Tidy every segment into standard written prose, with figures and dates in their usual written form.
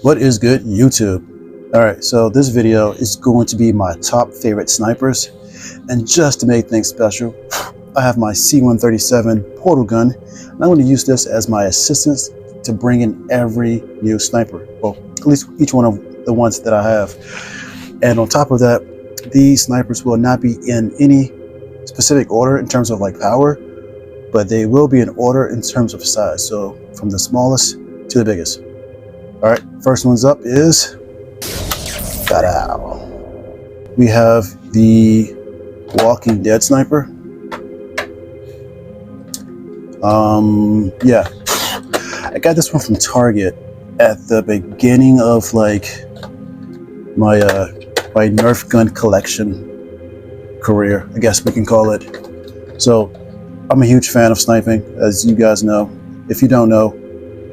What is good, YouTube? Alright, so this video is going to be my top favorite snipers, and just to make things special, I have my C137 portal gun, and I'm going to use this as my assistance to bring in every new sniper. Well, at least each one of the ones that I have. And on top of that, these snipers will not be in any specific order in terms of like power, but they will be in order in terms of size. So from the smallest to the biggest. All right, first one's up is, ta-da! We have the Walking Dead sniper. Yeah, I got this one from Target at the beginning of like my my Nerf gun collection career, I guess we can call it. So I'm a huge fan of sniping, as you guys know. If you don't know,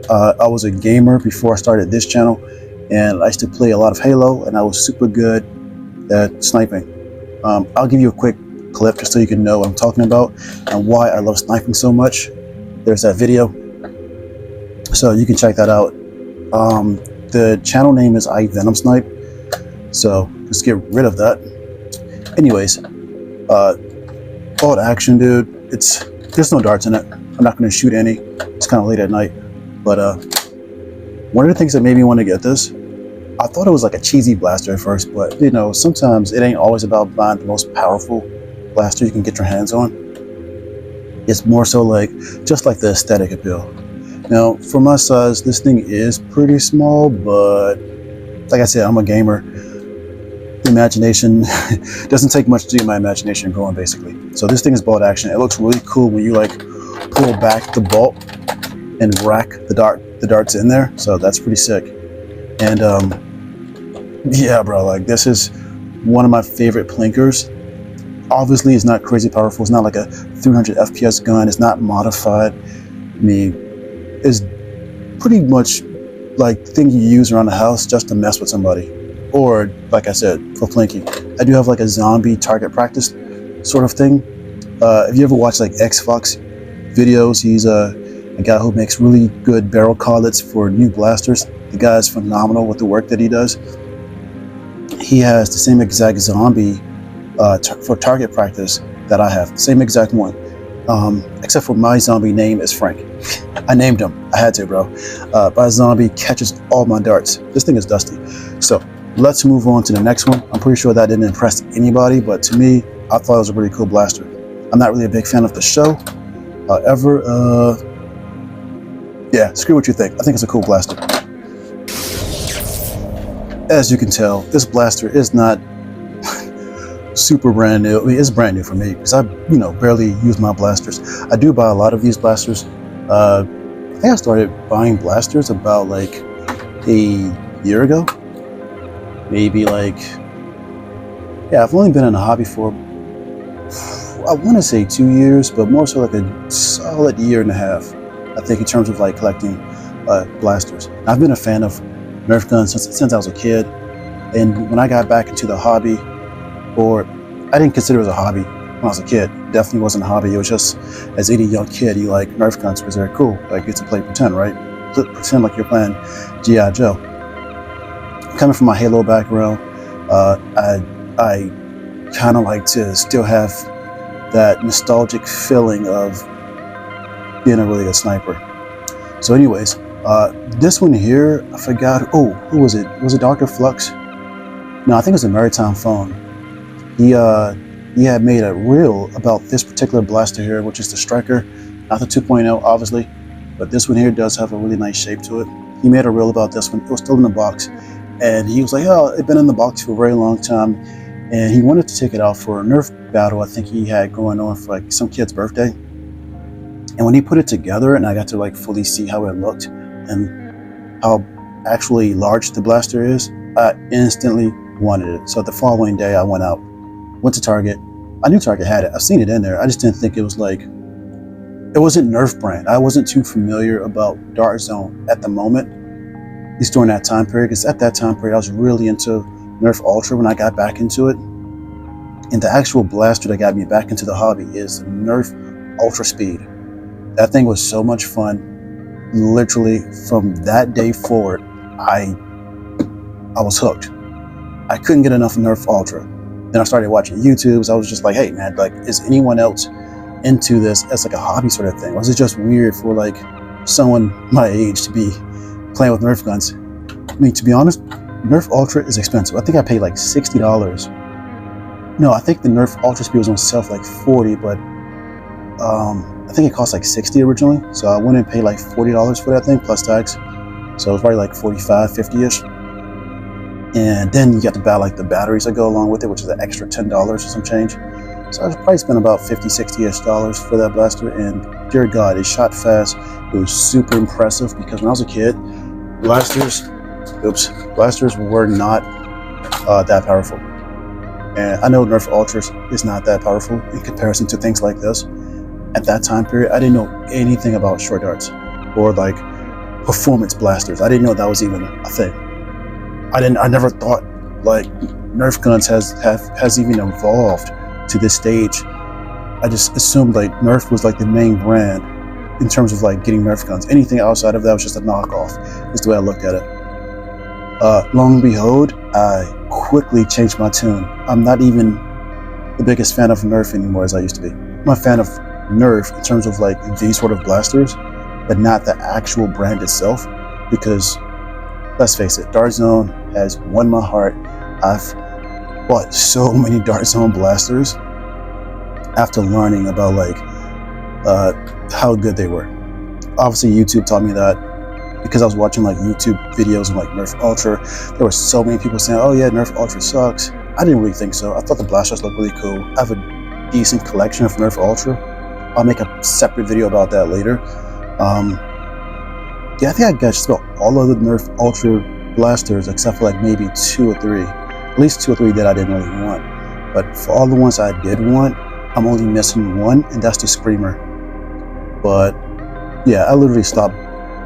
I was a gamer before I started this channel, and I used to play a lot of Halo, and I was super good at sniping. I'll give you a quick clip just so you can know what I'm talking about and why I love sniping so much. There's that video, so you can check that out. The channel name is iVenom Snipe, so just get rid of that. Anyways, bolt action, dude. There's no darts in it. I'm not going to shoot any. It's kind of late at night. But one of the things that made me want to get this, I thought it was like a cheesy blaster at first, but you know, sometimes it ain't always about buying the most powerful blaster you can get your hands on. It's more so like, just like the aesthetic appeal. Now, for my size, this thing is pretty small, but like I said, I'm a gamer. The imagination doesn't take much to get my imagination going, basically. So this thing is bolt action. It looks really cool when you like pull back the bolt and rack the darts in there, so that's pretty sick. And yeah, bro, like this is one of my favorite plinkers. Obviously, it's not crazy powerful. It's not like a 300 FPS gun. It's not modified. I mean, it's pretty much like the thing you use around the house just to mess with somebody, or like I said, for plinking. I do have like a zombie target practice sort of thing. If you ever watch like X-Fox videos, he's a guy who makes really good barrel collets for new blasters. The guy is phenomenal with the work that he does. He has the same exact zombie for target practice that I have, same exact one, except for my zombie name is Frank. I named him, I had to, bro. My zombie catches all my darts. This thing is dusty. So let's move on to the next one. I'm pretty sure that didn't impress anybody, but to me, I thought it was a really cool blaster. I'm not really a big fan of the show. However, yeah, screw what you think. I think it's a cool blaster. As you can tell, this blaster is not super brand new. I mean, it's brand new for me because I, barely use my blasters. I do buy a lot of these blasters. I think I started buying blasters about like a year ago. Maybe like, yeah, I've only been in the hobby for, I want to say 2 years, but more so like a solid year and a half. I think in terms of like collecting blasters. I've been a fan of Nerf guns since I was a kid, and when I got back into the hobby, or I didn't consider it as a hobby when I was a kid. Definitely wasn't a hobby. It was just, as any young kid, you like Nerf guns because they're cool. Like, you get to play pretend, right? Pretend like you're playing G.I. Joe. Coming from my Halo background, I kind of like to still have that nostalgic feeling of being a really good sniper. So anyways, this one here, I forgot, who was it? Was it Dr. Flux? No, I think it was a Maritime Phone. He had made a reel about this particular blaster here, which is the Striker, not the 2.0 obviously, but this one here does have a really nice shape to it. He made a reel about this one. It was still in the box, and he was like, oh, it's been in the box for a very long time, and he wanted to take it out for a Nerf battle I think he had going on for like some kid's birthday. And when he put it together and I got to like fully see how it looked and how actually large the blaster is, I instantly wanted it. So the following day I went out, went to Target. I knew Target had it. I've seen it in there. I just didn't think it was like, it wasn't Nerf brand. I wasn't too familiar about Dart Zone at the moment, at least during that time period, because at that time period I was really into Nerf Ultra when I got back into it. And the actual blaster that got me back into the hobby is Nerf Ultra Speed. That thing was so much fun. Literally from that day forward, I I was hooked. I couldn't get enough Nerf Ultra. Then I started watching YouTubes. I was just like, hey man, like, is anyone else into this as like a hobby sort of thing? Or is it just weird for like someone my age to be playing with Nerf guns? I mean, to be honest, Nerf Ultra is expensive. I think I paid like $60. No, I think the Nerf Ultra Speed was on sale for like 40, but I think it cost like 60 originally. So I went and paid like $40 for that thing plus tax. So it was probably like 45, 50-ish. And then you got to buy like the batteries that go along with it, which is an extra $10 or some change. So I probably spent about 50, 60-ish dollars for that blaster. And dear God, it shot fast. It was super impressive because when I was a kid, blasters were not that powerful. And I know Nerf Ultra is not that powerful in comparison to things like this. At that time period, I didn't know anything about short darts or like performance blasters. I didn't know that was even a thing. I never thought like Nerf guns has even evolved to this stage. I just assumed like Nerf was like the main brand in terms of like getting Nerf guns. Anything outside of that was just a knockoff, is the way I looked at it. Long and behold, I quickly changed my tune. I'm not even the biggest fan of Nerf anymore as I used to be. I'm a fan of Nerf in terms of like these sort of blasters, but not the actual brand itself, because let's face it, Dart Zone has won my heart. I've bought so many Dart Zone blasters after learning about like how good they were. Obviously YouTube taught me that, because I was watching like YouTube videos of like Nerf Ultra. There were so many people saying, oh yeah, Nerf Ultra sucks. I didn't really think so. I thought the blasters looked really cool. I have a decent collection of Nerf Ultra. I'll make a separate video about that later. Yeah, I think I got just about all of the Nerf Ultra blasters except for like maybe 2 or 3. At least 2 or 3 that I didn't really want. But for all the ones I did want, I'm only missing one, and that's the Screamer. But yeah, I literally stopped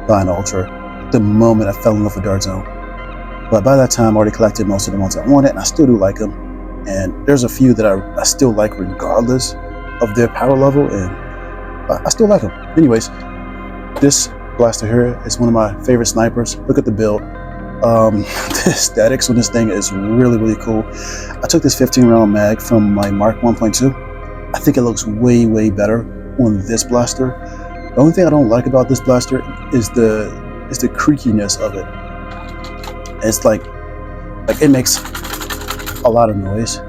buying Ultra the moment I fell in love with Dart Zone. But by that time, I already collected most of the ones I wanted, and I still do like them. And there's a few that I still like regardless of their power level, and I still like them. Anyways, this blaster here is one of my favorite snipers. Look at the build. The aesthetics on this thing is really, really cool. I took this 15-round mag from my Mark 1.2. I think it looks way, way better on this blaster. The only thing I don't like about this blaster is the creakiness of it. It's like it makes a lot of noise.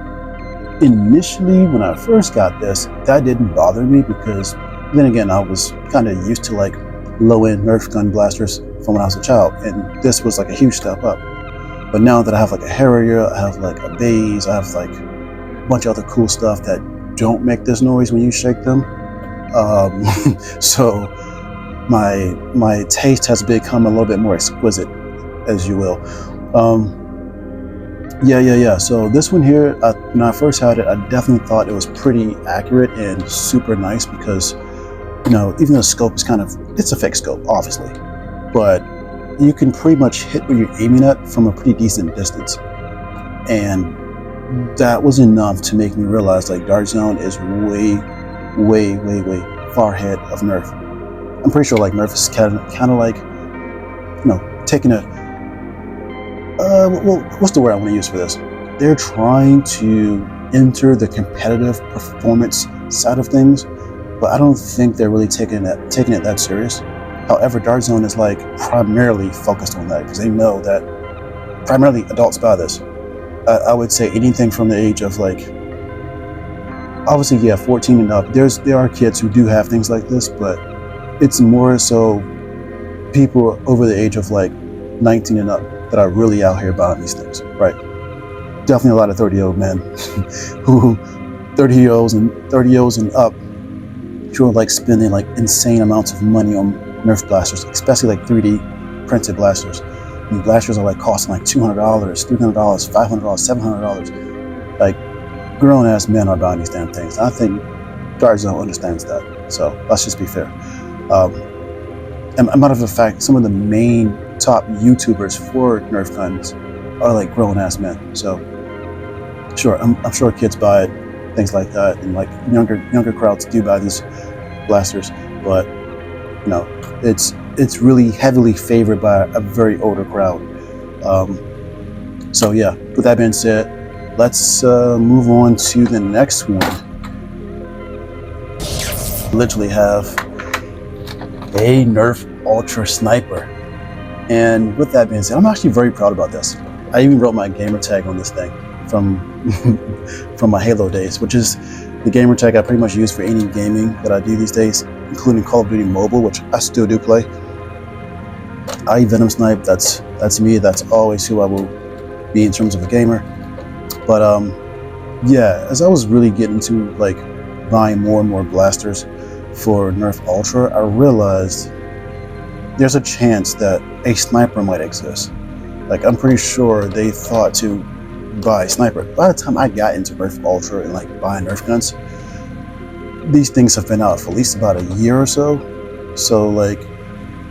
Initially, when I first got this, that didn't bother me because then again, I was kind of used to like low-end Nerf gun blasters from when I was a child, and this was like a huge step up. But now that I have like a Harrier, I have like a Baze, I have like a bunch of other cool stuff that don't make this noise when you shake them. So my taste has become a little bit more exquisite, as you will. Yeah. So this one here, when I first had it, I definitely thought it was pretty accurate and super nice because, you know, even though the scope is it's a fake scope, obviously, but you can pretty much hit what you're aiming at from a pretty decent distance. And that was enough to make me realize like Dart Zone is way far ahead of Nerf. I'm pretty sure like Nerf is kind of like, you know, taking a well, what's the word I want to use for this? They're trying to enter the competitive performance side of things, but I don't think they're really taking it that serious. However, Dart Zone is like primarily focused on that because they know that primarily adults buy this. I would say anything from the age of like, obviously, yeah, 14 and up. There are kids who do have things like this, but it's more so people over the age of like 19 and up that are really out here buying these things, right? Definitely a lot of 30-year-old men who 30-year-olds and up who are like spending like insane amounts of money on Nerf blasters, especially like 3D printed blasters. I mean, blasters are like costing like $200, $300, $500, $700. Like grown-ass men are buying these damn things. I think Dart Zone understands that. So let's just be fair. And a matter of fact, some of the main top YouTubers for Nerf guns are like grown-ass men. So sure, I'm sure kids buy it, things like that, and like younger crowds do buy these blasters. But you know, it's really heavily favored by a very older crowd. So yeah, with that being said, let's move on to the next one. Literally have a Nerf Ultra Sniper. And with that being said, I'm actually very proud about this. I even wrote my gamer tag on this thing from from my Halo days, which is the gamer tag I pretty much use for any gaming that I do these days, including Call of Duty Mobile, which I still do play. I Venom Snipe, that's me, that's always who I will be in terms of a gamer. But yeah, as I was really getting into like buying more and more blasters for Nerf Ultra, I realized there's a chance that a sniper might exist. Like, I'm pretty sure they thought to buy a sniper. By the time I got into Nerf Ultra and like buying Nerf guns, these things have been out for at least about a year or so. So like,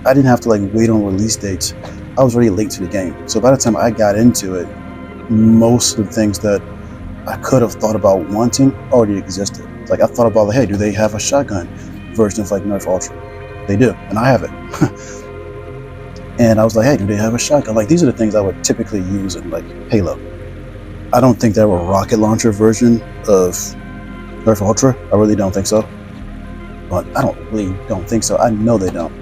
I didn't have to like wait on release dates. I was already late to the game. So by the time I got into it, most of the things that I could have thought about wanting already existed. Like, I thought about, like, hey, do they have a shotgun version of like Nerf Ultra? They do, and I have it. And I was like, hey, do they have a shotgun? Like, these are the things I would typically use in like Halo. I don't think they have a rocket launcher version of Nerf Ultra. I really don't think so. But I don't think so. I know they don't.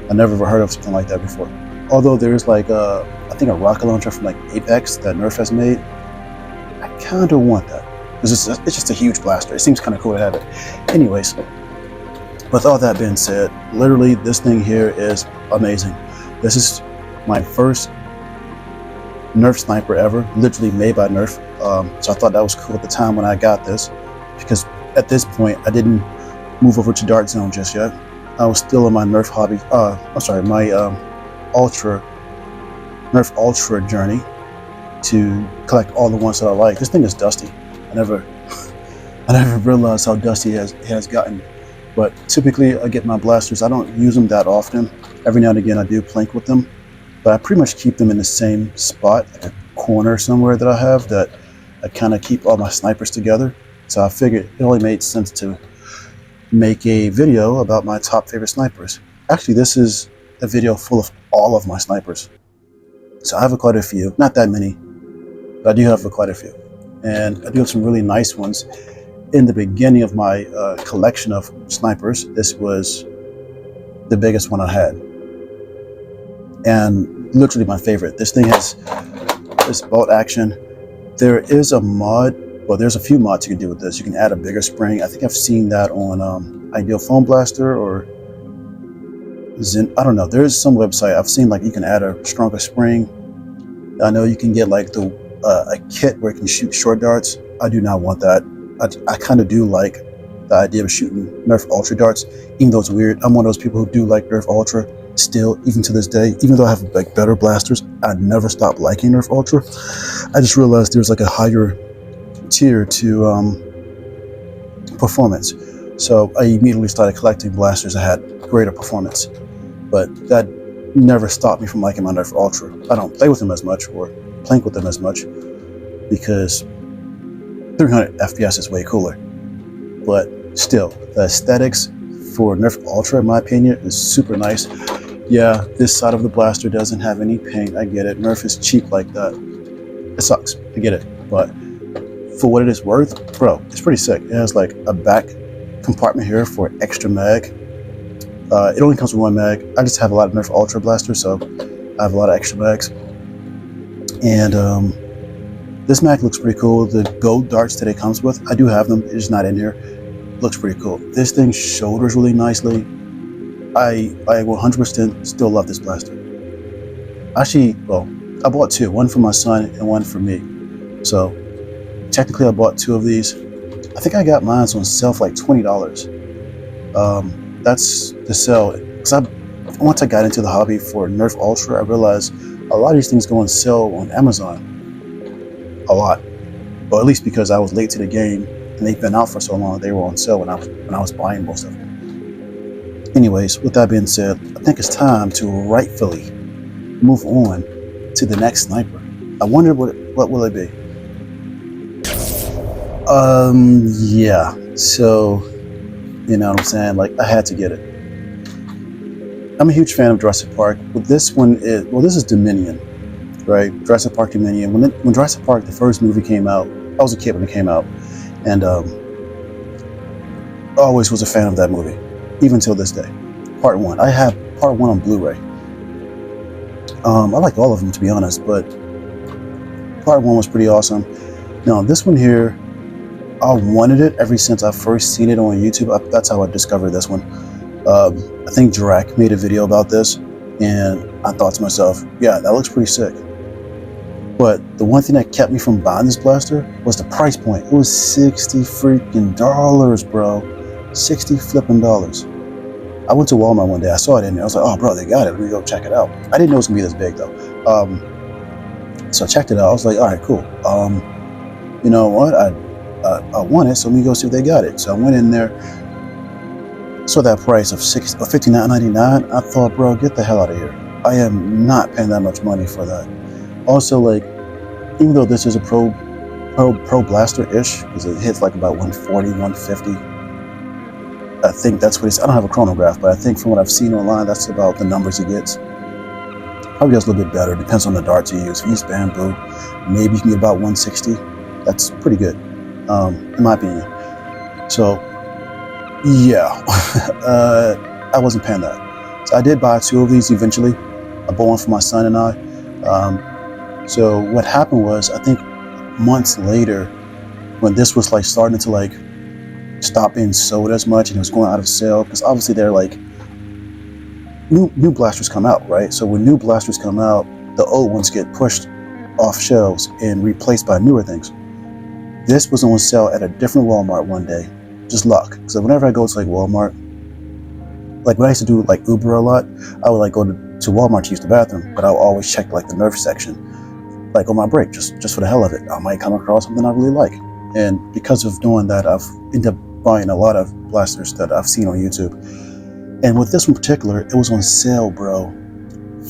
I never ever heard of something like that before. Although there's like I think a rocket launcher from like Apex that Nerf has made. I kind of want that. It's just a huge blaster. It seems kind of cool to have it. Anyways, with all that being said, literally this thing here is amazing. This is my first Nerf sniper ever, literally made by Nerf. So I thought that was cool at the time when I got this, because at this point I didn't move over to Dart Zone just yet. I was still in my Nerf hobby. My Nerf Ultra journey to collect all the ones that I like. This thing is dusty. I never realized how dusty it has gotten. But typically I get my blasters. I don't use them that often. Every now and again I do plank with them, but I pretty much keep them in the same spot, like a corner somewhere that I have, that I kind of keep all my snipers together. So I figured it only made sense to make a video about my top favorite snipers. Actually, this is a video full of all of my snipers. So I have quite a few, not that many, but I do have quite a few. And I do have some really nice ones. In the beginning of my collection of snipers, this was the biggest one I had. And literally my favorite. This thing has this bolt action. There is a mod, well, there's a few mods you can do with this. You can add a bigger spring. I think I've seen that on Ideal Foam Blaster or Zen. I don't know. There's some website I've seen like you can add a stronger spring. I know you can get like a kit where you can shoot short darts. I do not want that. I kind of do like the idea of shooting Nerf Ultra darts, even though it's weird. I'm one of those people who do like Nerf Ultra still, even to this day. Even though I have like better blasters, I never stopped liking Nerf Ultra. I just realized there's like a higher tier to performance. So I immediately started collecting blasters that had greater performance. But that never stopped me from liking my Nerf Ultra. I don't play with them as much or plank with them as much because 300 FPS is way cooler. But still, the aesthetics for Nerf Ultra, in my opinion, is super nice. Yeah, this side of the blaster doesn't have any paint. I get it. Nerf is cheap like that. It sucks. I get it. But for what it is worth, bro, it's pretty sick. It has like a back compartment here for extra mag. It only comes with one mag. I just have a lot of Nerf Ultra blasters, so I have a lot of extra mags. And this mag looks pretty cool. The gold darts that it comes with, I do have them. It's just not in here. Looks pretty cool. This thing shoulders really nicely. I 100% still love this blaster. Actually, well, I bought two. One for my son and one for me. So technically I bought two of these. I think I got mine on sale for like $20. That's the sale. Because once I got into the hobby for Nerf Ultra, I realized a lot of these things go on sale on Amazon. A lot. Well, at least because I was late to the game and they've been out for so long, they were on sale when I was buying most of them. Anyways, with that being said, I think it's time to rightfully move on to the next sniper. I wonder what will it be? Yeah. So, you know what I'm saying? Like, I had to get it. I'm a huge fan of Jurassic Park, but this one is, well, this is Dominion. right? Jurassic Park Dominion. When Jurassic Park, the first movie came out, I was a kid when it came out, and always was a fan of that movie, even till this day. Part 1. I have Part 1 on Blu-ray. I like all of them, to be honest, but Part 1 was pretty awesome. Now, this one here, I wanted it ever since I first seen it on YouTube. That's how I discovered this one. I think Drac made a video about this, and I thought to myself, yeah, that looks pretty sick. But the one thing that kept me from buying this blaster was the price point. It was $60 freaking dollars, bro. $60 flipping dollars. I went to Walmart one day. I saw it in there. I was like, oh, bro, they got it. Let me go check it out. I didn't know it was going to be this big, though. So I checked it out. I was like, all right, cool. You know what? I want it, so let me go see if they got it. So I went in there, saw that price of $59.99. I thought, bro, get the hell out of here. I am not paying that much money for that. Also, like, even though this is a pro blaster-ish, because it hits like about 140, 150, I think that's what it's, I don't have a chronograph, but I think from what I've seen online, that's about the numbers it gets. Probably does a little bit better, depends on the darts you use. If you use bamboo, maybe you can get about 160. That's pretty good, in my opinion. So, yeah, I wasn't paying that. So I did buy 2 of these eventually. I bought one for my son and I. So what happened was, I think months later, when this was like starting to like stop being sold as much and it was going out of sale, because obviously they're like, new blasters come out, right? So when new blasters come out, the old ones get pushed off shelves and replaced by newer things. This was on sale at a different Walmart one day. Just luck. So whenever I go to like Walmart, like when I used to do like Uber a lot, I would like go to Walmart to use the bathroom, but I'll always check like the Nerf section, like on my break, just for the hell of it. I might come across something I really like. And because of doing that, I've ended up buying a lot of blasters that I've seen on YouTube. And with this one in particular, it was on sale, bro,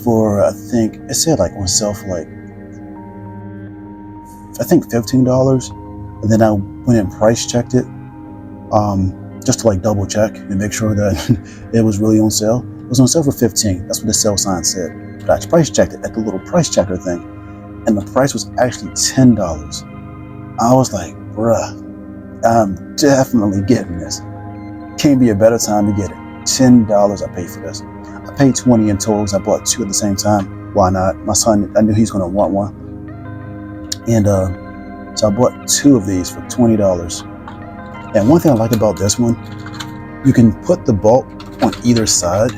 for, I think, it said like on sale for like, I think $15. And then I went and price checked it, just to like double check and make sure that it was really on sale. It was on sale for $15. That's what the sale sign said. But I price checked it at the little price checker thing, and the price was actually $10. I was like, bruh, I'm definitely getting this. Can't be a better time to get it. $10 I paid for this. I paid $20 in totals. I bought 2 at the same time. Why not? My son, I knew he's gonna want one. And so I bought 2 of these for $20. And one thing I like about this one, you can put the bolt on either side.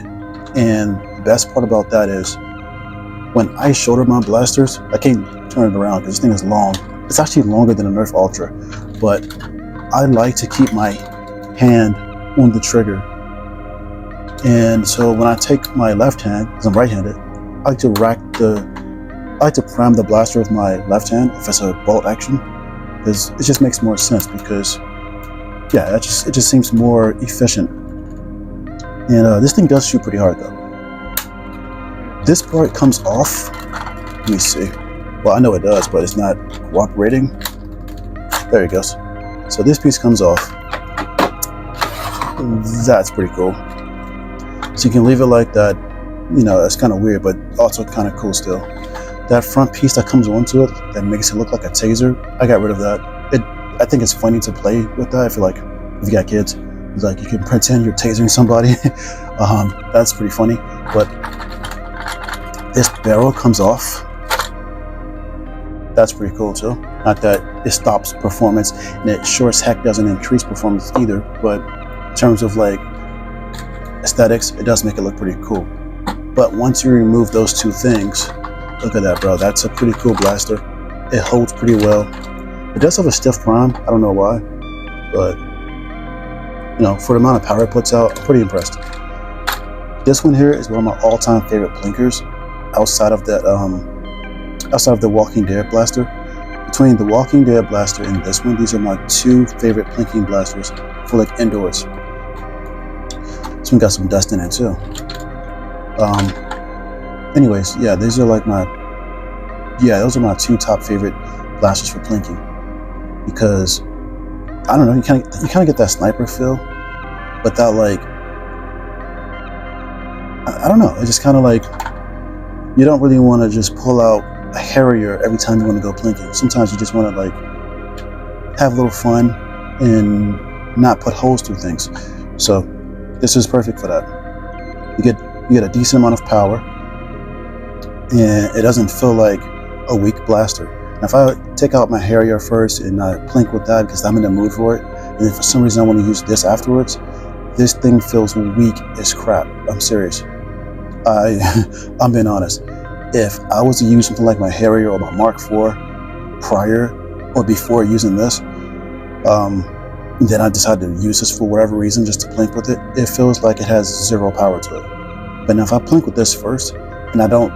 And the best part about that is when I shoulder my blasters, I can't turn it around because this thing is long. It's actually longer than a Nerf Ultra, but I like to keep my hand on the trigger. And so when I take my left hand, because I'm right-handed, I like to prime the blaster with my left hand if it's a bolt action, because it just makes more sense. Because yeah, it just seems more efficient. And this thing does shoot pretty hard though. This part comes off. Let me see. Well, I know it does, but it's not cooperating. There it goes. So this piece comes off. That's pretty cool. So you can leave it like that. You know, it's kind of weird, but also kind of cool still. That front piece that comes onto it, that makes it look like a taser, I got rid of that. I think it's funny to play with that if you got kids. It's like you can pretend you're tasering somebody. That's pretty funny. But this barrel comes off. That's pretty cool too. Not that it stops performance, and it sure as heck doesn't increase performance either, but in terms of like aesthetics, it does make it look pretty cool. But once you remove those 2 things, look at that, bro. That's a pretty cool blaster. It holds pretty well. It does have a stiff prime. I don't know why, but you know, for the amount of power it puts out, I'm pretty impressed. This one here is one of my all-time favorite blinkers, outside of that, outside of the Walking Dead blaster. Between the Walking Dead blaster and this one, these are my 2 favorite blinking blasters for like indoors. This one got some dust in it too. Anyways, yeah, those are my 2 top favorite blasters for blinking, because I don't know, you kind of get that sniper feel, but that like, I don't know, it's just kind of like, you don't really want to just pull out a Harrier every time you want to go plinking. Sometimes you just want to like have a little fun and not put holes through things. So this is perfect for that. You get a decent amount of power, and it doesn't feel like a weak blaster. Now, if I take out my Harrier first and I plink with that because I'm in the mood for it, and then for some reason I want to use this afterwards, this thing feels weak as crap. I'm serious. I'm being honest. If I was to use something like my Harrier or my Mark IV prior or before using this, then I decided to use this for whatever reason, just to plink with it, it feels like it has zero power to it. But now if I plink with this first, and I don't,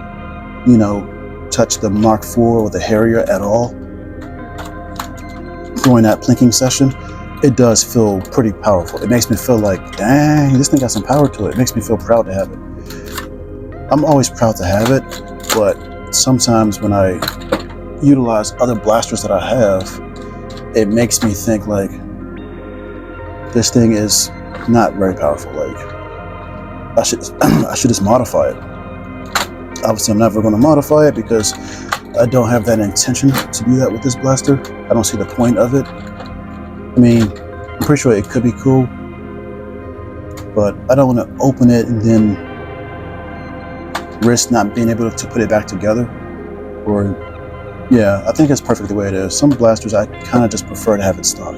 touch the Mark IV or the Harrier at all during that plinking session, it does feel pretty powerful. It makes me feel like, dang, this thing got some power to it. It makes me feel proud to have it. I'm always proud to have it, but sometimes when I utilize other blasters that I have, it makes me think like, this thing is not very powerful. Like, I should just modify it. Obviously, I'm never going to modify it because I don't have that intention to do that with this blaster. I don't see the point of it. I mean, I'm pretty sure it could be cool, but I don't want to open it and then risk not being able to put it back together. Or, yeah, I think it's perfect the way it is. Some blasters I kind of just prefer to have it stock,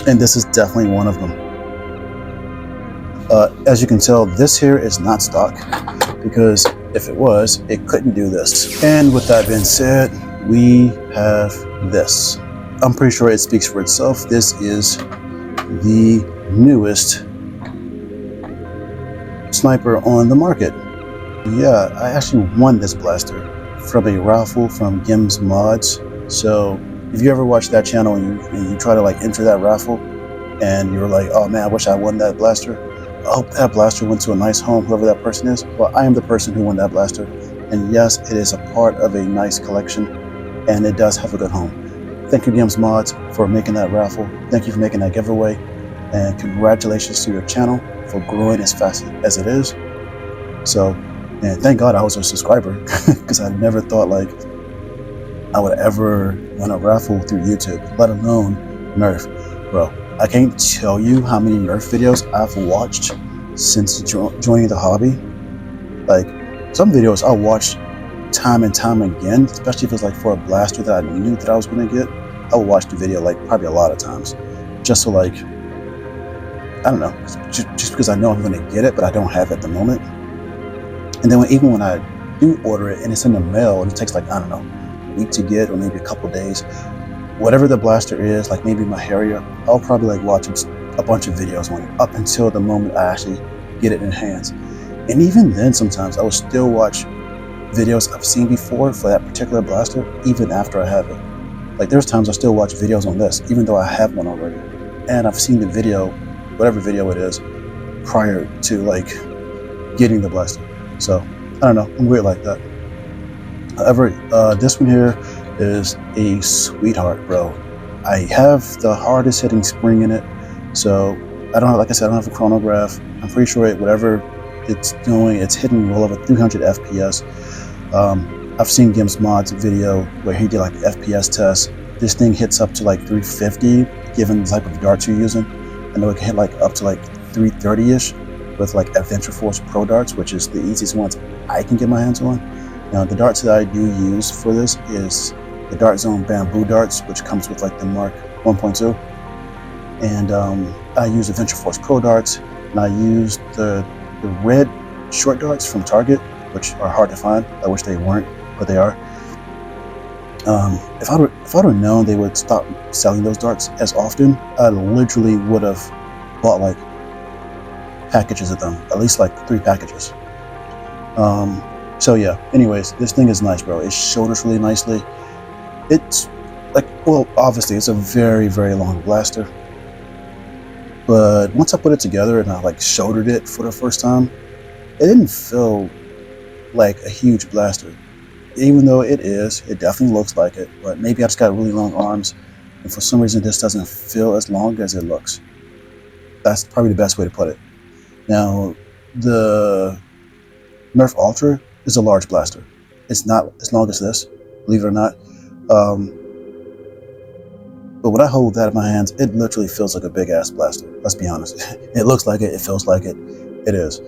and this is definitely one of them. As you can tell, this here is not stock, because if it was, it couldn't do this. And with that being said, we have this. I'm pretty sure it speaks for itself. This is the newest sniper on the market. Yeah, I actually won this blaster from a raffle from Gims Mods. So if you ever watch that channel and you try to like enter that raffle and you're like, oh man, I wish I won that blaster, I hope that blaster went to a nice home, whoever that person is. Well, I am the person who won that blaster, and yes, it is a part of a nice collection, and it does have a good home. Thank you, Gims Mods, for making that raffle. Thank you for making that giveaway, and congratulations to your channel for growing as fast as it is. So, and thank God I was a subscriber, because I never thought like I would ever win a raffle through YouTube, let alone Nerf. Bro, I can't tell you how many Nerf videos I've watched since joining the hobby. Like, some videos I watched time and time again, especially if it's like for a blaster that I knew that I was going to get. I would watch the video like probably a lot of times, just so like, I don't know, just because I know I'm going to get it, but I don't have it at the moment. And then even when I do order it and it's in the mail and it takes like, I don't know, a week to get, or maybe a couple days, whatever the blaster is, like maybe my Harrier, I'll probably like watch a bunch of videos on it up until the moment I actually get it in hands. And even then, sometimes I will still watch videos I've seen before for that particular blaster, even after I have it. Like, there's times I still watch videos on this, even though I have one already. And I've seen the video, whatever video it is, prior to like getting the blaster. So, I don't know, I'm weird like that. However, this one here is a sweetheart, bro. I have the hardest hitting spring in it, so I don't have, like I said, I don't have a chronograph. I'm pretty sure whatever it's doing, it's hitting well over 300 FPS. I've seen Gims Mods video where he did like an FPS test. This thing hits up to like 350, given the type of darts you're using. I know it can hit like up to like 330-ish with like Adventure Force Pro darts, which is the easiest ones I can get my hands on. Now, the darts that I do use for this is the Dart Zone Bamboo darts, which comes with like the Mark 1.2. And I use Adventure Force Pro darts, and I use the red short darts from Target, which are hard to find. I wish they weren't, but they are. If I would have known they would stop selling those darts as often, I literally would have bought like packages of them, at least like 3 packages. So yeah, anyways, this thing is nice, bro. It shoulders really nicely. It's like, well, obviously it's a very, very long blaster, but once I put it together and I like shouldered it for the first time, it didn't feel like a huge blaster. Even though it definitely looks like it, but maybe I just got really long arms, and for some reason this doesn't feel as long as it looks. That's probably the best way to put it. Now, the Nerf Ultra is a large blaster. It's not as long as this, believe it or not. But when I hold that in my hands, it literally feels like a big ass blaster. Let's be honest. It looks like it. It feels like it. It is.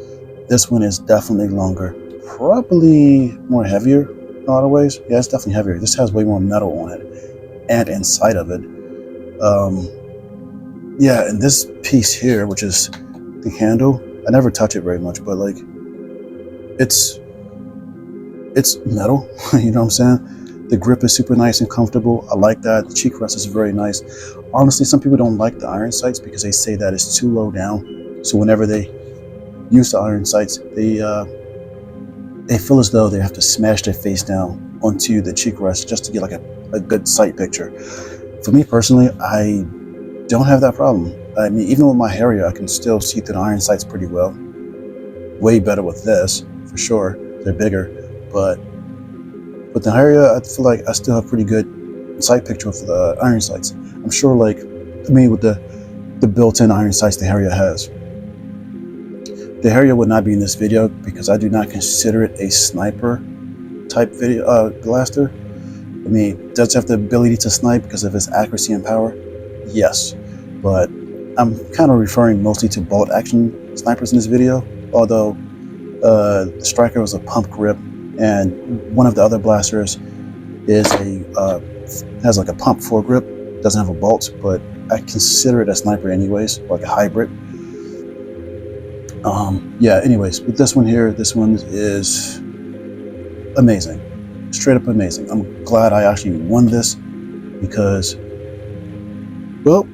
This one is definitely longer. Probably more heavier in a lot of ways. Yeah, it's definitely heavier. This has way more metal on it and inside of it. Yeah, and this piece here, which is the handle, I never touch it very much, but like, it's metal. You know what I'm saying? The grip is super nice and comfortable. I like that. The cheek rest is very nice. Honestly, some people don't like the iron sights because they say that it's too low down. So whenever they use the iron sights, they feel as though they have to smash their face down onto the cheek rest just to get like a good sight picture. For me personally, I don't have that problem. I mean, even with my Harrier, I can still see through the iron sights pretty well. Way better with this, for sure. They're bigger, but with the Harrier, I feel like I still have pretty good sight picture with the iron sights. I'm sure, like, I mean, with the built-in iron sights the Harrier has. The Harrier would not be in this video because I do not consider it a sniper type video blaster. I mean, does it have the ability to snipe because of its accuracy and power? Yes, but I'm kind of referring mostly to bolt action snipers in this video, although the Striker was a pump grip, and one of the other blasters is has like a pump foregrip, doesn't have a bolt, but I consider it a sniper anyways, like a hybrid. Yeah, anyways, with this one here, this one is amazing. Straight up amazing. I'm glad I actually won this because, well,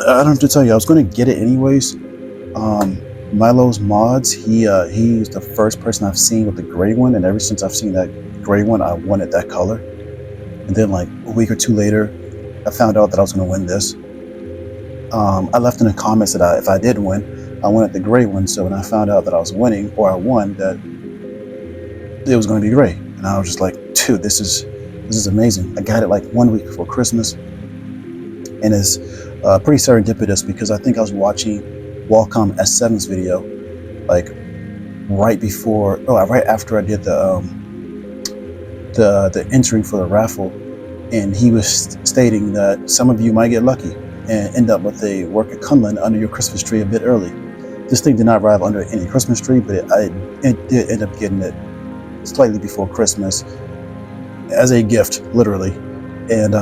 I don't have to tell you, I was going to get it anyways. Milo's Mods, he's the first person I've seen with the gray one, and ever since I've seen that gray one, I wanted that color. And then like a week or two later, I found out that I was going to win this. I left in the comments that if I did win, I wanted the gray one. So when I found out that I was winning, or I won, that it was going to be gray, and I was just like, dude, this is amazing. I got it like 1 week before Christmas, and it's pretty serendipitous because I think I was watching Wacom S7's video, like right after I did the entering for the raffle, and he was stating that some of you might get lucky and end up with a work at Kunlun under your Christmas tree a bit early. This thing did not arrive under any Christmas tree, but it did end up getting it slightly before Christmas as a gift, literally, and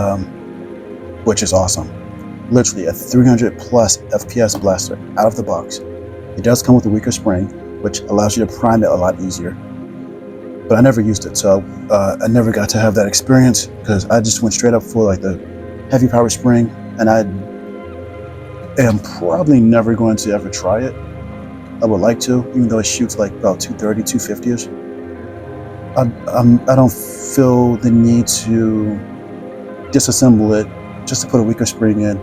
which is awesome. Literally a 300 plus FPS blaster out of the box. It does come with a weaker spring, which allows you to prime it a lot easier. But I never used it, so I never got to have that experience because I just went straight up for like the heavy power spring, and I am probably never going to ever try it. I would like to, even though it shoots like about 230, 250-ish. I don't feel the need to disassemble it just to put a weaker spring in.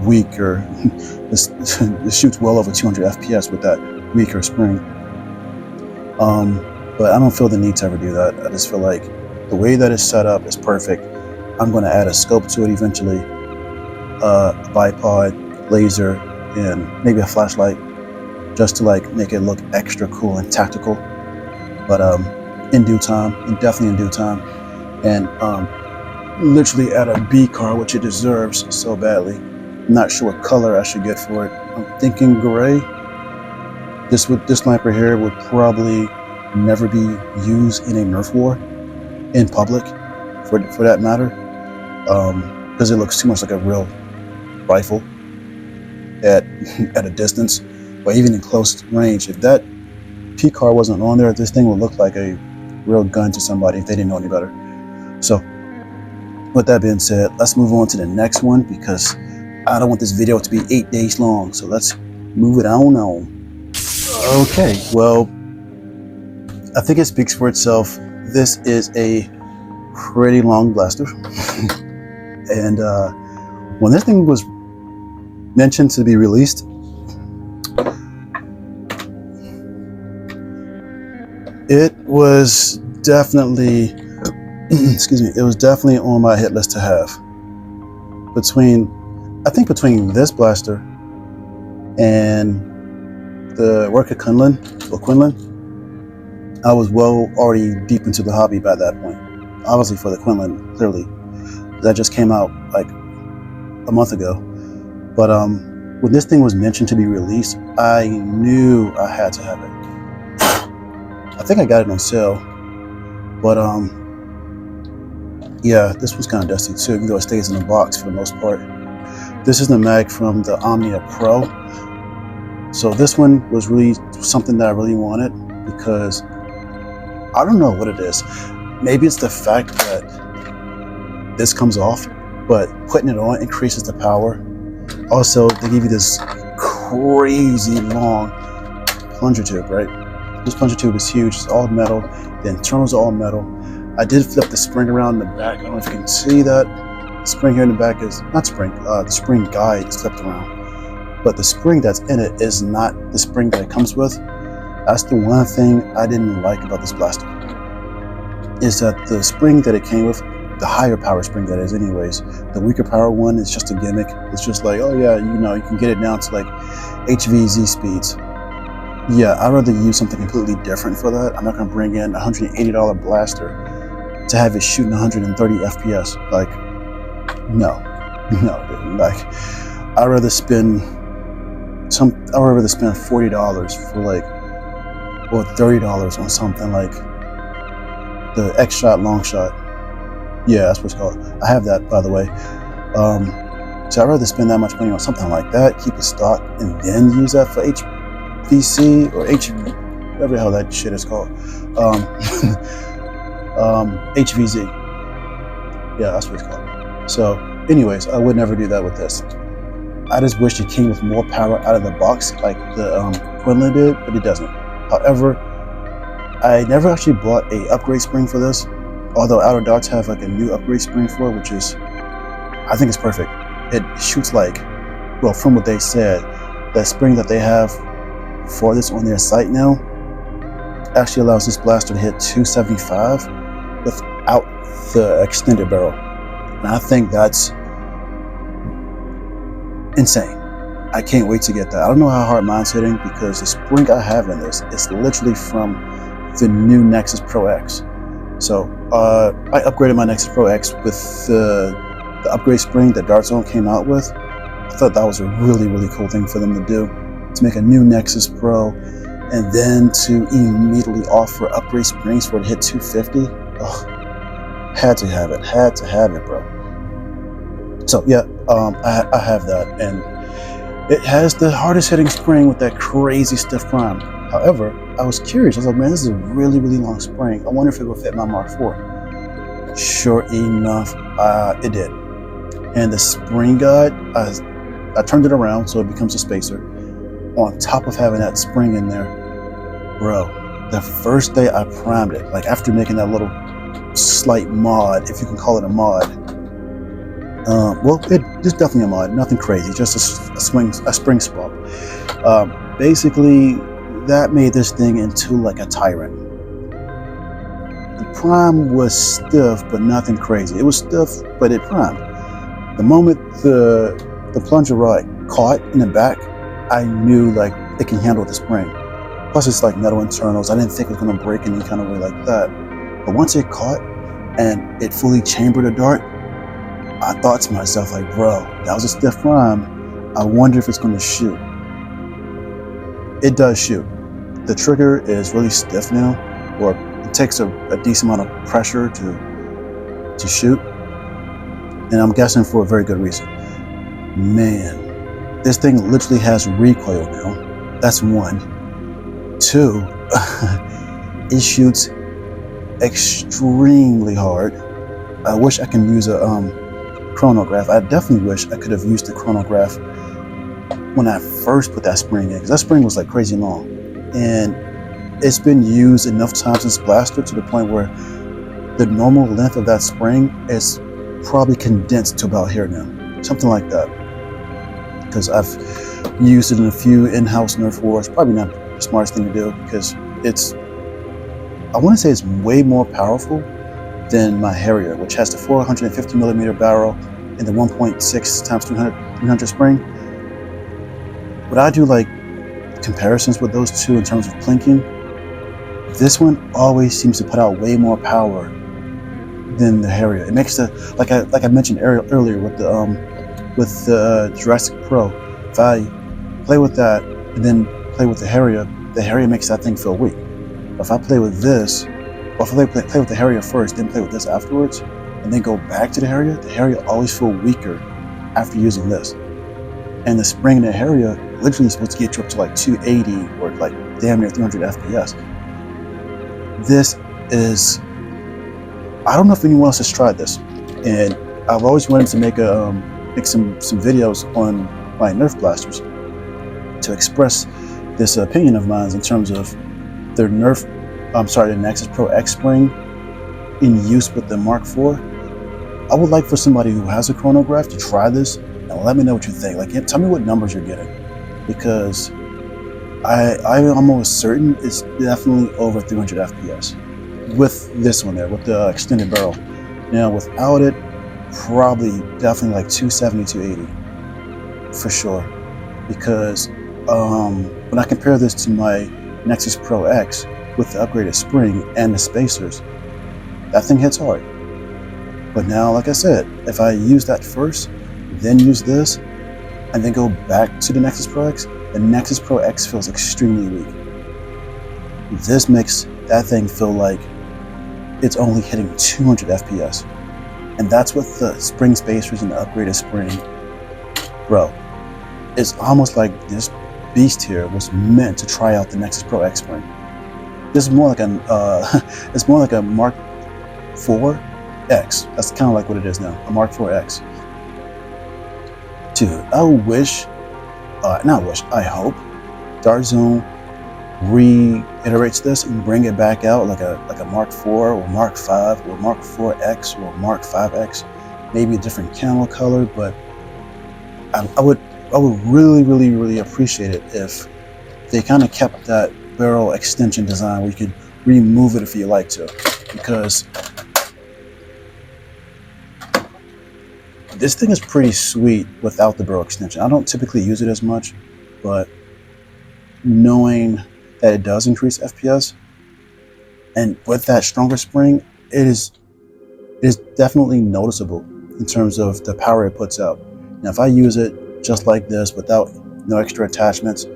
Weaker. It shoots well over 200 FPS with that weaker spring. But I don't feel the need to ever do that. I just feel like the way that it's set up is perfect. I'm going to add a scope to it eventually, a bipod, laser, and maybe a flashlight, just to like make it look extra cool and tactical. But in due time, and definitely in due time, and literally add a B car, which it deserves so badly. I'm not sure what color I should get for it. I'm thinking gray. This sniper here would probably never be used in a Nerf war in public, for that matter, because it looks too much like a real rifle at a distance, or even in close range. If that P car wasn't on there, this thing would look like a real gun to somebody if they didn't know any better. So with that being said, let's move on to the next one because I don't want this video to be 8 days long. So let's move it on. Okay, well, I think it speaks for itself. This is a pretty long blaster. And when this thing was mentioned to be released, it was definitely, excuse me, it was definitely on my hit list to have. I think between this blaster and the work at Quinlan, I was already deep into the hobby by that point. obviously for the Quinlan, clearly. That just came out like a month ago. But when this thing was mentioned to be released, I knew I had to have it. I think I got it on sale, but yeah, this was kind of dusty too, even though it stays in the box for the most part. This is the mag from the Omnia Pro. So this one was really something that I really wanted because I don't know what it is. Maybe it's the fact that this comes off, but putting it on increases the power. Also, they give you this crazy long plunger tube, right? This plunger tube is huge. It's all metal. The internals are all metal. I did flip the spring around in the back. I don't know if you can see that. The spring here in the back is not spring. The spring guide is flipped around, but the spring that's in it is not the spring that it comes with. That's the one thing I didn't like about this blaster. Is that the spring that it came with, the higher power spring that is anyways, the weaker power one is just a gimmick. It's just like, oh yeah, you know, you can get it down to like HVZ speeds. Yeah, I'd rather use something completely different for that. I'm not gonna bring in a $180 blaster to have it shooting 130 FPS. Like, no, like, I'd rather spend $40 for like, or $30 on something like the X-Shot long shot. Yeah, that's what it's called. I have that, by the way. So I'd rather spend that much money on something like that, keep it stock, and then use that for HVC or whatever the hell that shit is called. HVZ. Yeah, that's what it's called. So, anyways, I would never do that with this. I just wish it came with more power out of the box, like the Quinlan did, but it doesn't. However, I never actually bought a upgrade spring for this. Although Outer Darts have like a new upgrade spring for it, which is, I think it's perfect. It shoots like, well, from what they said, that spring that they have for this on their site now actually allows this blaster to hit 275 without the extended barrel. And I think that's insane. I can't wait to get that. I don't know how hard mine's hitting because the spring I have in this is literally from the new Nexus Pro X. So I upgraded my Nexus Pro X with the upgrade spring that Dart Zone came out with. I thought that was a really, really cool thing for them to do, to make a new Nexus Pro and then to immediately offer upgrade springs for it to hit 250. Ugh, had to have it, bro. So yeah, I have that, and it has the hardest hitting spring with that crazy stiff prime. However, I was curious. I was like, man, this is a really, really long spring. I wonder if it will fit my Mark IV. Sure enough, it did. And the spring guide, I turned it around so it becomes a spacer. On top of having that spring in there, bro, the first day I primed it, like after making that little slight mod, if you can call it a mod. Well, it's definitely a mod, nothing crazy, just a spring swap. Basically, that made this thing into like a tyrant. The prime was stiff, but nothing crazy. It was stiff, but it primed. The moment the plunger rod caught in the back, I knew like it can handle the spring. Plus it's like metal internals. I didn't think it was gonna break in any kind of way like that. But once it caught and it fully chambered a dart, I thought to myself like, bro, that was a stiff prime. I wonder if it's gonna shoot. It does shoot. The trigger is really stiff now, or it takes a decent amount of pressure to shoot. And I'm guessing for a very good reason. Man, this thing literally has recoil now. That's one. Two, it shoots extremely hard. I wish I can use a chronograph. I definitely wish I could have used the chronograph when I first put that spring in, because that spring was like crazy long. And it's been used enough times in this blaster to the point where the normal length of that spring is probably condensed to about here now. Something like that. Because I've used it in a few in-house Nerf wars. Probably not the smartest thing to do because it's, I want to say it's way more powerful than my Harrier, which has the 450 millimeter barrel and the 1.6 times 300 spring. But I do like comparisons with those two in terms of plinking. This one always seems to put out way more power than the Harrier. It makes the like I mentioned earlier with the Jurassic Pro. If I play with that and then play with the Harrier makes that thing feel weak. But if I play with this, or if I play with the Harrier first, then play with this afterwards, and then go back to the Harrier always feel weaker after using this. And the spring in the Harrier literally is supposed to get you up to like 280 or like damn near 300 FPS. This is, I don't know if anyone else has tried this, and I've always wanted to make some videos on my Nerf blasters to express this opinion of mine in terms of the Nexus Pro X spring in use with the Mark IV. I would like for somebody who has a chronograph to try this and let me know what you think. Like, tell me what numbers you're getting, because I'm almost certain it's definitely over 300 FPS with this one there, with the extended barrel. Now, without it, probably definitely like 270, 280 for sure. Because when I compare this to my Nexus Pro X with the upgraded spring and the spacers, that thing hits hard. But now, like I said, if I use that first, then use this, and then go back to the Nexus Pro X, the Nexus Pro X feels extremely weak. This makes that thing feel like it's only hitting 200 FPS. And that's with the spring spacers and the upgraded spring. Bro, it's almost like this beast here was meant to try out the Nexus Pro X spring. This is more like it's more like a Mark IV X. That's kind of like what it is now, a Mark IV X. Dude, I hope Dark Zone reiterates this and bring it back out like a Mark IV or Mark V or Mark IV X or Mark V X, maybe a different camel color. But I would really appreciate it if they kind of kept that barrel extension design where you could remove it if you like to, because this thing is pretty sweet without the barrel extension. I don't typically use it as much, but knowing that it does increase FPS, and with that stronger spring, it is definitely noticeable in terms of the power it puts out. Now, if I use it just like this without no extra attachments,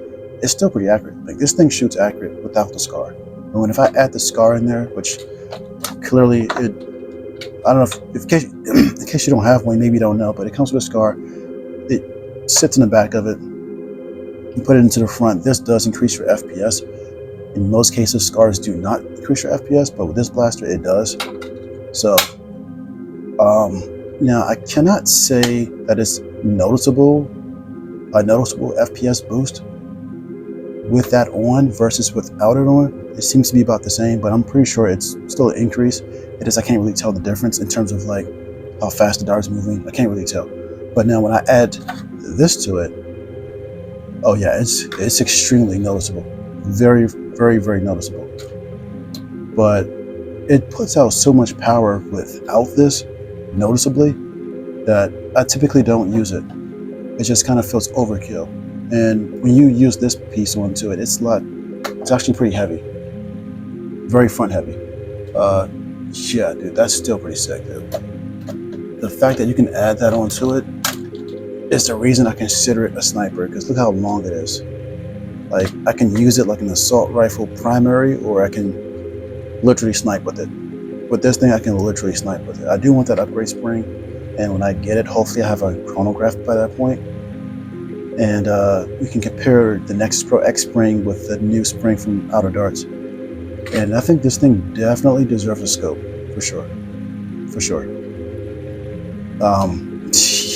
it's still pretty accurate. Like, this thing shoots accurate without the scar. And if I add the scar in there, which clearly I don't know if in case you don't have one, maybe you don't know, but it comes with a scar. It sits in the back of it. You put it into the front. This does increase your FPS. In most cases, scars do not increase your FPS, but with this blaster, it does. So, now I cannot say that it's a noticeable FPS boost with that on versus without it on. It seems to be about the same, but I'm pretty sure it's still an increase. It is, I can't really tell the difference in terms of like how fast the dart's moving. I can't really tell. But now when I add this to it, oh yeah, it's extremely noticeable. Very noticeable. But it puts out so much power without this, noticeably, that I typically don't use it. It just kind of feels overkill. And when you use this piece onto it, it's actually pretty heavy. Very front heavy. Yeah, dude, that's still pretty sick, dude. The fact that you can add that onto it is the reason I consider it a sniper, because look how long it is. Like, I can use it like an assault rifle primary, or I can literally snipe with it. With this thing, I can literally snipe with it. I do want that upgrade spring, and when I get it, hopefully I have a chronograph by that point. And we can compare the Nexus Pro X spring with the new spring from Outer Darts. And I think this thing definitely deserves a scope, for sure. For sure.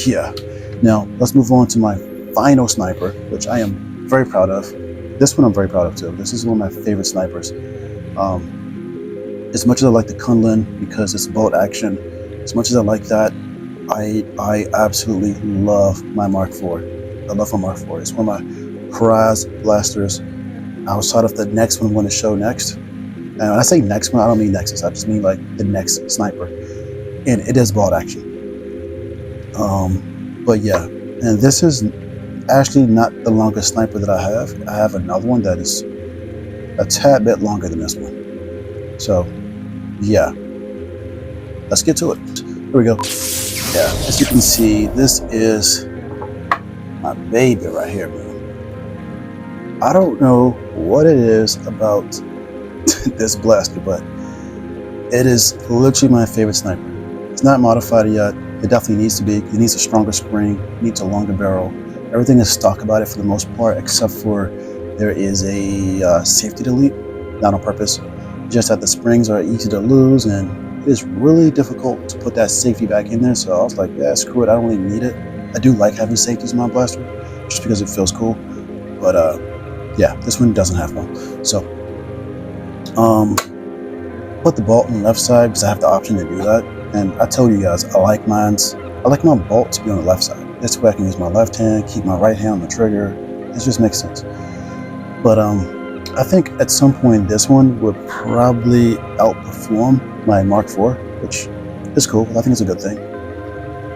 Yeah. Now, let's move on to my final sniper, which I am very proud of. This one I'm very proud of too. This is one of my favorite snipers. As much as I like the Kunlun because it's bolt action, as much as I like that, I absolutely love my Mark IV. I love my Mark IV. It's one of my prized blasters outside of the next one I'm going to show next. And when I say next one, I don't mean Nexus. I just mean like the next sniper. And it is bolt action. But yeah, and this is actually not the longest sniper that I have. I have another one that is a tad bit longer than this one. So yeah, let's get to it. Here we go. Yeah, as you can see, this is my baby right here, man. I don't know what it is about this blaster, but it is literally my favorite sniper. It's not modified yet. It definitely needs to be. It needs a stronger spring, it needs a longer barrel. Everything is stock about it for the most part, except for there is a safety delete, not on purpose. Just that the springs are easy to lose, and it is really difficult to put that safety back in there. So I was like, yeah, screw it, I don't really need it. I do like having safeties in my blaster, just because it feels cool. But yeah, this one doesn't have one. So put the bolt on the left side because I have the option to do that. And I told you guys, I like my bolt to be on the left side. This way I can use my left hand, keep my right hand on the trigger. It just makes sense. But I think at some point this one would probably outperform my Mark IV, which is cool. I think it's a good thing.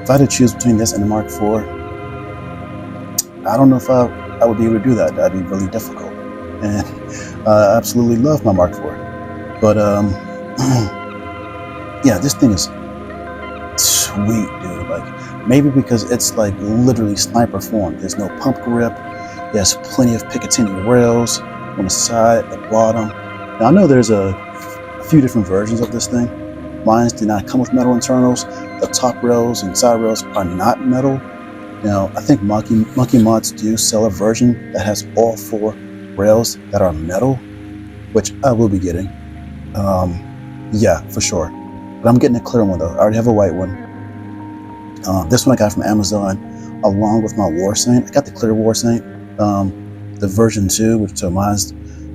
If I had to choose between this and the Mark IV, I don't know if I would be able to do that. That'd be really difficult. And I absolutely love my Mark IV. But yeah, this thing is sweet, dude. Like, maybe because it's like literally sniper form. There's no pump grip. There's plenty of Picatinny rails on the side, the bottom. Now I know there's a few different versions of this thing. Mine did not come with metal internals. The top rails and side rails are not metal. Now I think Monkey Mods do sell a version that has all 4 rails that are metal, which I will be getting. Yeah, for sure. But I'm getting a clear one though. I already have a white one. This one I got from Amazon along with my War Saint. I got the clear War Saint, the version 2, which so mine's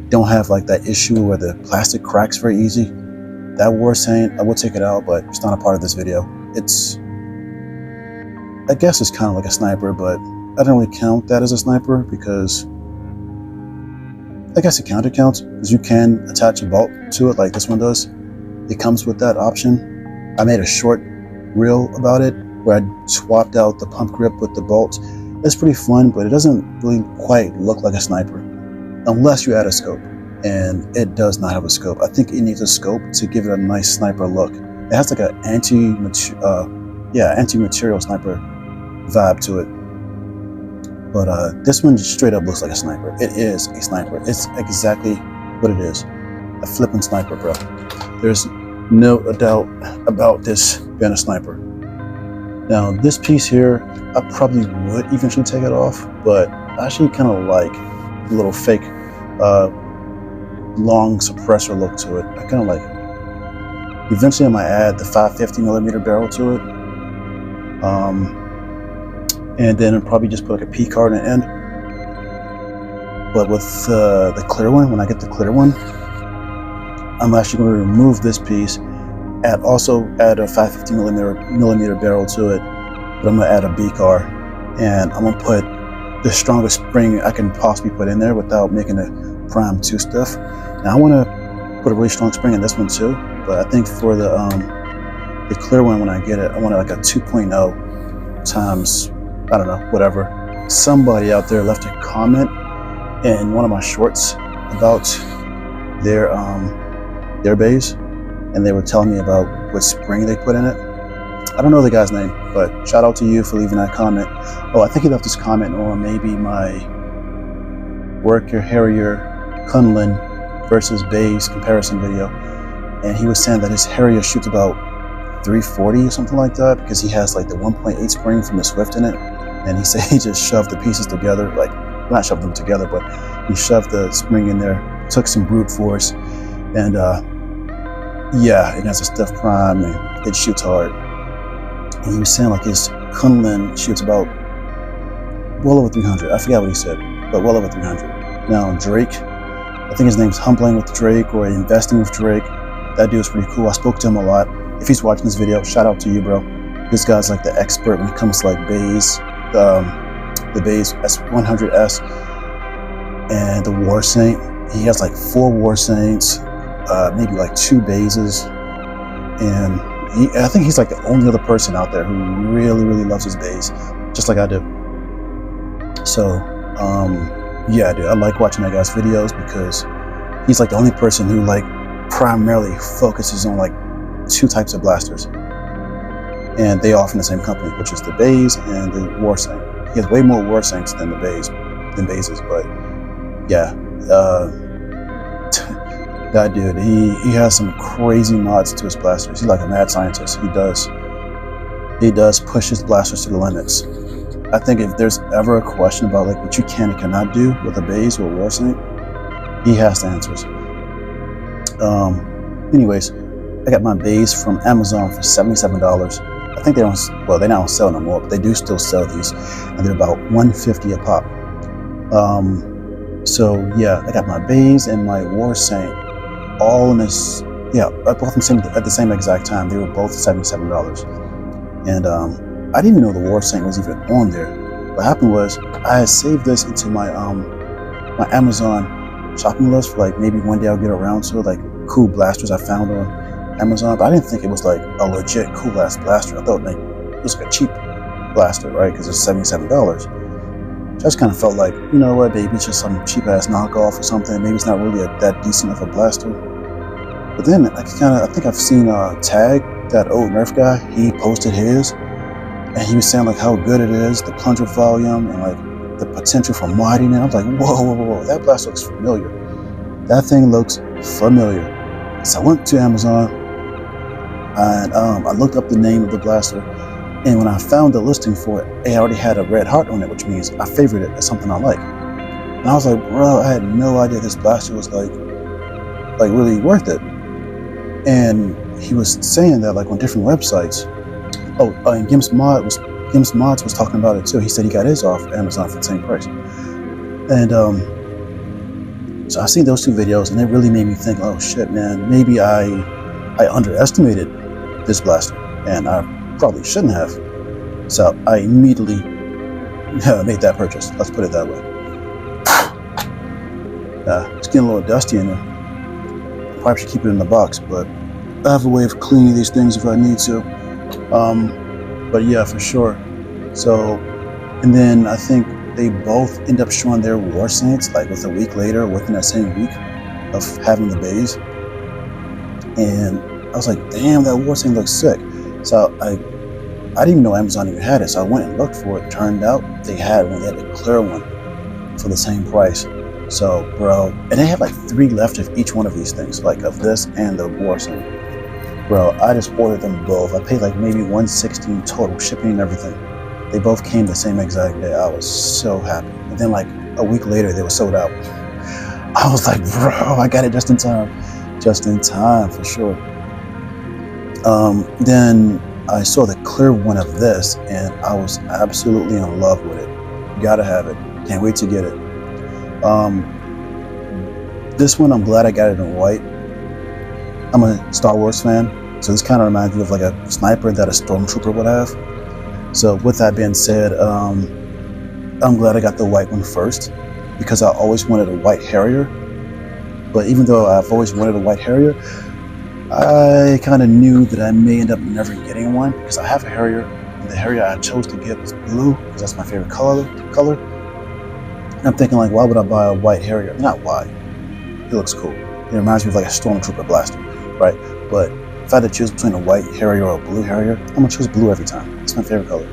don't have like that issue where the plastic cracks very easy. That War Saint, I will take it out, but it's not a part of this video. I guess it's kind of like a sniper, but I don't really count that as a sniper because I guess it counts because you can attach a bolt to it like this one does. It comes with that option. I made a short reel about it where I swapped out the pump grip with the bolts. It's pretty fun, but it doesn't really quite look like a sniper unless you add a scope, and it does not have a scope. I think it needs a scope to give it a nice sniper look. It has like an anti-material sniper vibe to it. But this one just straight up looks like a sniper. It is a sniper. It's exactly what it is. A flipping sniper, bro. There's no doubt about this being a sniper. Now this piece here, I probably would eventually take it off, but I actually kind of like the little fake long suppressor look to it. I kind of like it. Eventually I might add the 550mm barrel to it. And then I'll probably just put like a P card in the end. But with the clear one, when I get the clear one, I'm actually going to remove this piece, also add a 550mm barrel to it, but I'm going to add a B car, and I'm going to put the strongest spring I can possibly put in there without making it prime too stiff. Now I want to put a really strong spring in this one too, but I think for the clear one, when I get it, I want it like a 2.0 times, I don't know, whatever. Somebody out there left a comment in one of my shorts about their bays, and they were telling me about what spring they put in it. I don't know the guy's name, but shout out to you for leaving that comment. Oh, I think he left this comment on maybe my Work Your Harrier Kunlun versus bays comparison video, and he was saying that his Harrier shoots about 340 or something like that because he has like the 1.8 spring from the Swift in it, and he said he just shoved the pieces together, like not shoved them together, but he shoved the spring in there, took some brute force, and yeah, it has a stiff prime and it shoots hard. And he was saying like his Kunlun shoots about well over 300. I forgot what he said, but well over 300. Now Drake, I think his name's Humbling with Drake or Investing with Drake. That dude's pretty cool. I spoke to him a lot. If he's watching this video, shout out to you, bro. This guy's like the expert when it comes to like bays, the bays S100S and the War Saint. He has like 4 War Saints, maybe like 2 bases, and I think he's like the only other person out there who really, really loves his bays, just like I do. So, yeah, dude, I like watching that guy's videos because he's like the only person who like primarily focuses on like 2 types of blasters. and they are from the same company, which is the Bays and the Warsaint. He has way more Warsaints than the Bayses, but yeah, that dude, he has some crazy mods to his blasters. He's like a mad scientist. He does push his blasters to the limits. I think if there's ever a question about like what you can and cannot do with a Bays or Warsaint, he has the answers. Anyways, I got my Bays from Amazon for $77. I think they don't sell no more, but they do still sell these, and they're about $150 a pop. So yeah, I got my Bays and my Warsaint all in this, both at the same exact time. They were both $77, and I didn't even know the Warsaint was even on there. What happened was I had saved this into my my Amazon shopping list for like maybe one day I'll get around to like cool blasters I found on Amazon, but I didn't think it was like a legit cool ass blaster. I thought like it was like a cheap blaster, right? Because it's $77. So I just kind of felt like, you know what, maybe it's just some cheap ass knockoff or something. Maybe it's not really that decent of a blaster. But then I think I've seen Tag, that old Nerf guy. He posted his, and he was saying like how good it is, the plunger volume, and like the potential for modding it. I was like, whoa, that blaster looks familiar. That thing looks familiar. So I went to Amazon, and I looked up the name of the blaster, and when I found the listing for it, it already had a red heart on it, which means I favored it as something I like. And I was like, bro, I had no idea this blaster was like really worth it. And he was saying that like on different websites. And Gims Mods was talking about it too. He said he got his off Amazon for the same price. And so I seen those two videos, and it really made me think, oh shit, man, maybe I underestimated this blaster, and I probably shouldn't have. So I immediately made that purchase. Let's put it that way. It's getting a little dusty in there. Probably should keep it in the box, but I have a way of cleaning these things if I need to. But yeah, for sure. So, and then I think they both end up showing their Warsaints like with a week later, within that same week of having the Bays. And I was like, damn, that Warsaint looks sick. So I didn't even know Amazon even had it. So I went and looked for it. Turned out they had one. They had a clear one for the same price. So, bro, and they had like 3 left of each one of these things, like of this and the Warsaint. Bro, I just ordered them both. I paid like maybe $116 total, shipping and everything. They both came the same exact day. I was so happy. And then like a week later, they were sold out. I was like, bro, I got it just in time. Just in time, for sure. Then I saw the clear one of this, and I was absolutely in love with it. You gotta have it. Can't wait to get it. This one, I'm glad I got it in white. I'm a Star Wars fan, so this kind of reminds me of like a sniper that a stormtrooper would have. So with that being said, I'm glad I got the white one first, because I always wanted a white Harrier. But even though I've always wanted a white Harrier, I kind of knew that I may end up never getting one, because I have a Harrier, and the Harrier I chose to get was blue, because that's my favorite color. And I'm thinking like, why would I buy a white Harrier? Not why. It looks cool. It reminds me of like a stormtrooper blaster, right? But if I had to choose between a white Harrier or a blue Harrier, I'm gonna choose blue every time. It's my favorite color.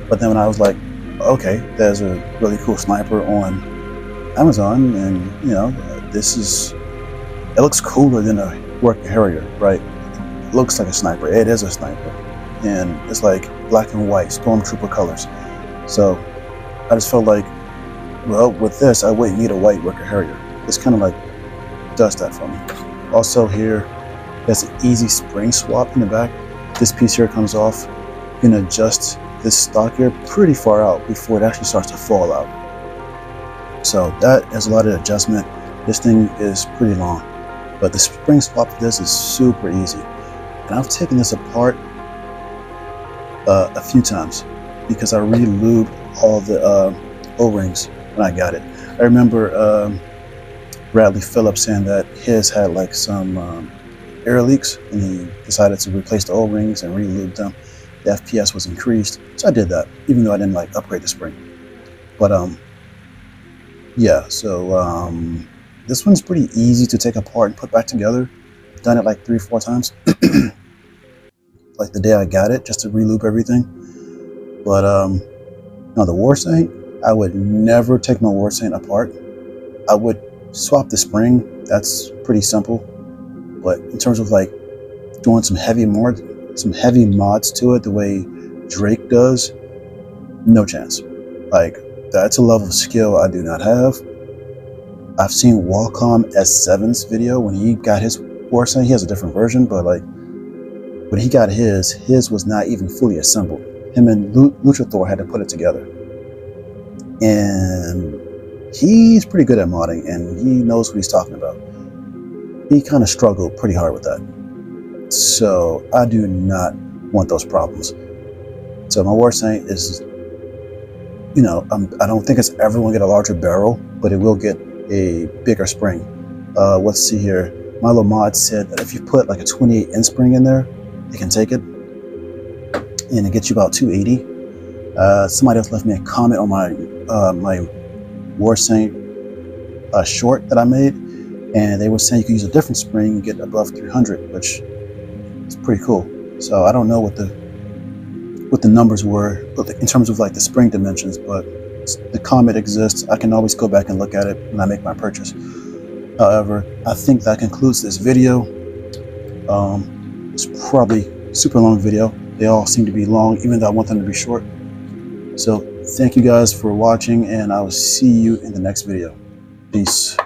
But then when I was like, okay, there's a really cool sniper on Amazon, and you know, it looks cooler than a work Harrier, right? It looks like a sniper. It is a sniper, and it's like black and white stormtrooper colors. So I just felt like, well, with this, I wouldn't need a white worker Harrier. This kind of like does that for me. Also here, there's an easy spring swap in the back. This piece here comes off. You can adjust this stock here pretty far out before it actually starts to fall out. So that is a lot of adjustment. This thing is pretty long, but the spring swap for this is super easy. And I've taken this apart a few times because I re-lubed all the O-rings when I got it. I remember Bradley Phillips saying that his had like some air leaks, and he decided to replace the O-rings and re-lube them. The FPS was increased, so I did that, even though I didn't like upgrade the spring. But yeah, so this one's pretty easy to take apart and put back together. I've done it like 3 or 4 times. like the day I got it, just to re-lube everything. But no, the war saint, I would never take my war saint apart. I would swap the spring. That's pretty simple. But in terms of like doing some heavy mods to it, the way Drake does, no chance. Like, that's a level of skill I do not have. I've seen Wacom S7's video when he got his war saint. He has a different version, but like when he got his was not even fully assembled. Him and Luchathor had to put it together. And he's pretty good at modding, and he knows what he's talking about. He kind of struggled pretty hard with that. So I do not want those problems. So my war saint is, you know, I don't think it's ever going to get a larger barrel, but it will get a bigger spring. Let's see here. Milo Mod said that if you put like a 28 inch spring in there, it can take it, and it gets you about 280. Somebody else left me a comment on my my war saint short that I made, and they were saying you could use a different spring and get above 300, which is pretty cool. So I don't know what the numbers were in terms of like the spring dimensions, but the comment exists. I can always go back and look at it when I make my purchase. However, I think that concludes this video. It's probably a super long video. They all seem to be long, even though I want them to be short. So thank you guys for watching, and I will see you in the next video. Peace.